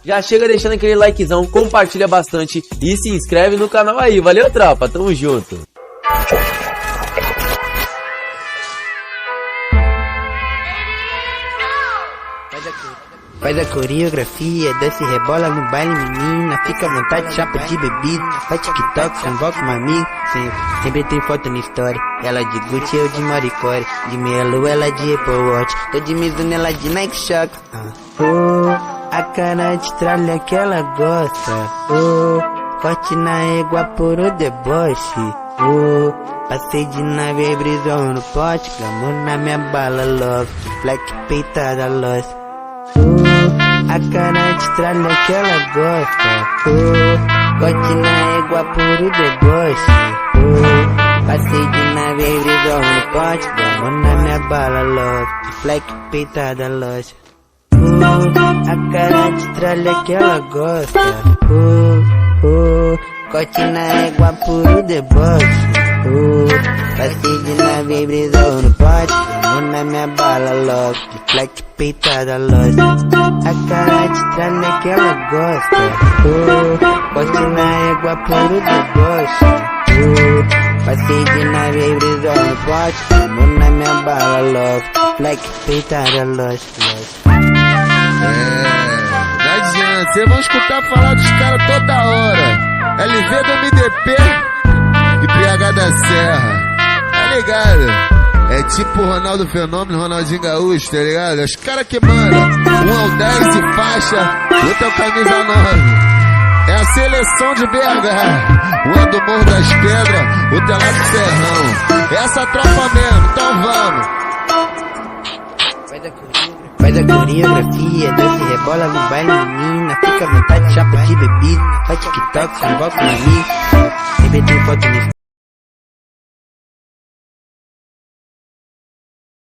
Já chega deixando aquele likezão, compartilha bastante e se inscreve no canal aí. Valeu, tropa, tamo junto. Faz a coreografia, desce e rebola no baile, menina. Fica à vontade, chapa de bebida. Faz TikTok, convoca uma amiga. Sempre tem foto na história. Ela de Gucci, eu de Maricore. De meia lua, ela de Apple Watch. Tô de Mizuno, ela de Nike Shock. A cara de tralha que ela gosta. Corte na égua por o deboche. Passei de nave, brisou no pote. Gamou na minha bala, love. Black peitada, lost. A cara de tralha que ela gosta. Corte na égua por o deboche. Passei de nave, brisou no pote. Gamou na minha bala, love. Black peitada, lost. A cara de tralha que ela gosta. Corte na égua por o deboche. Passei de nave, brisou no pote. Gamou na minha bala, logo. De flex peitada, lost. A cara de tralha que ela gosta. Corte na égua por o deboche. Passei de nave, brisou no pote. Gamou na minha bala, logo. De flex peitada, lost. Não adianta, vocês vão escutar falar dos caras toda hora. LV do MDP e PH da Serra, tá ligado? É tipo Ronaldo Fenômeno, Ronaldinho Gaúcho, tá ligado? Os caras que mandam, um é o 10 e faixa, outro é o camisa 9. É a seleção de BH, um é do Morro das Pedras, outro é lá do Serrão. É essa tropa mesmo, então vamos. Faz a coreografia, desce e rebola no baile, menina. Fica à vontade, chapa de bebida. Faz TikTok, convoca um amigo. Sempre tem foto no